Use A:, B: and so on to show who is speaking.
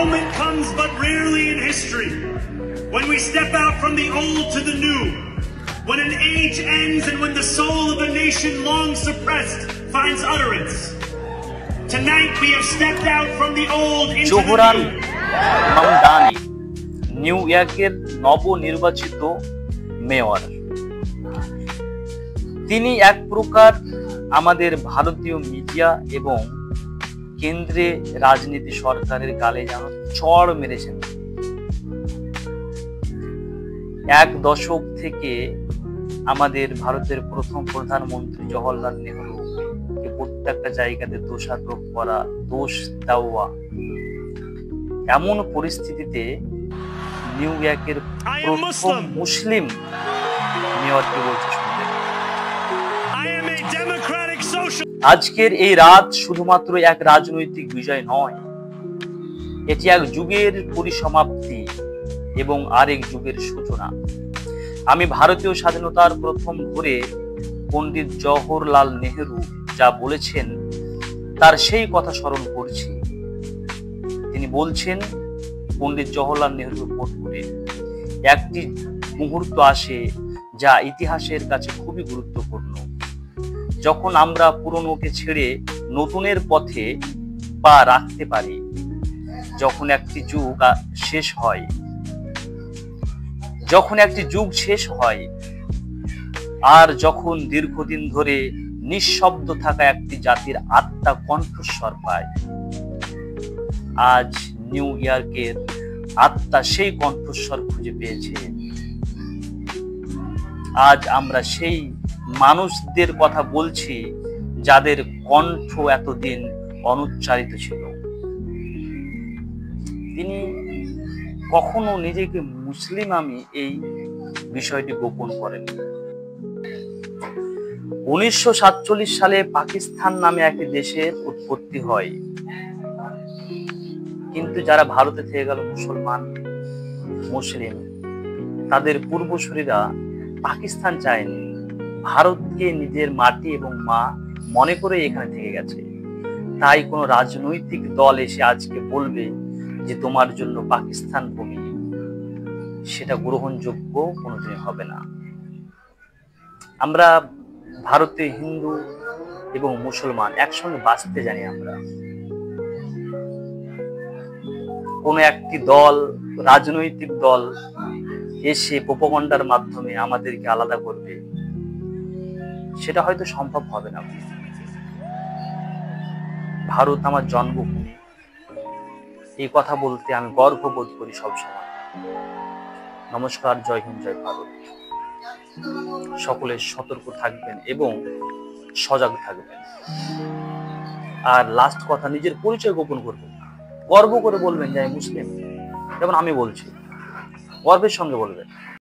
A: moment comes but rarely in history when we step out from the old to the new, when an age ends and when the soul of a nation long suppressed finds utterance. Tonight we have stepped out from the old into the new.
B: Mamdani new ইয়র্কের নবনির্বাচিত mayor. তিনি এক প্রকার আমাদের ভারতীয় media এবং কেন্দ্রে রাজনীতি সরকারের গালে যেন চড় মেরেছেন। এক দশক থেকে আমাদের ভারতের প্রথম প্রধানমন্ত্রী জওহরলাল নেহরু প্রত্যেকটা জায়গাতে দোষারোপ করা, দোষ দেওয়া, এমন পরিস্থিতিতে নিউ ইয়র্কের প্রথম মুসলিম মেয়রকে বলছে শুনতে। আজকের এই রাত শুধুমাত্র এক রাজনৈতিক বিজয় নয়, এটি এক যুগের পরিসমাপ্তি এবং আরেক যুগের সূচনা। আমি ভারতীয় স্বাধীনতার প্রথম ভোরে পণ্ডিত জওহরলাল নেহরু যা বলেছেন তার সেই কথা স্মরণ করছি। তিনি বলছেন, পণ্ডিত জওহরলাল নেহরু কোট করে, একটি মুহূর্ত আসে যা ইতিহাসের কাছে খুবই গুরুত্বপূর্ণ, যখন আমরা পুরনোকে ছেড়ে নতুনের পথে পা রাখতে পারি, যখন একটি যুগ শেষ হয়, আর যখন দীর্ঘদিন ধরে নিঃশব্দ থাকা একটি জাতির আত্মা কণ্ঠস্বর পায়। আজ নিউ ইয়র্কের আত্মা সেই কণ্ঠস্বর খুঁজে পেয়েছে। আজ আমরা সেই মানুষদের কথা বলছি যাদের কণ্ঠ এতদিন অনুচ্চারিত ছিল। তিনি কখনো নিজেকে মুসলিম আমি এই বিষয়টি গোপন করেন। 1947 সালে পাকিস্তান নামে একটি দেশের উৎপত্তি হয়, কিন্তু যারা ভারতে থেকে গেল মুসলিম, তাদের পূর্বসূরীরা পাকিস্তান চায়নি, ভারতকে নিজের মাটি এবং মা মনে করে এখানে থেকে গেছে। তাই কোনো রাজনৈতিক দল এসে আজকে বলবে যে তোমার জন্য পাকিস্তান ভূমি, সেটা গ্রহণযোগ্য কোনোদিন হবে না। আমরা ভারতে হিন্দু এবং মুসলমান একসঙ্গে বাঁচতে জানি। আমরা কোন একটি দল, রাজনৈতিক দল এসে প্রোপাগান্ডার মাধ্যমে আমাদেরকে আলাদা করবে, সেটা হয়তো সম্ভব হবে না। ভারত আমার জন্মভূমি, এই কথা বলতে আমি গর্ববোধ করি সবসময়। নমস্কার, জয় হিন্দ, জয় ভারত। সকলে সতর্ক থাকবেন এবং সজাগ থাকবেন। আর লাস্ট কথা, নিজের পরিচয় গোপন করবেন, গর্ব করে বলবেন যে আমি মুসলিম, যেমন আমি বলছি, গর্বের সঙ্গে বলবেন।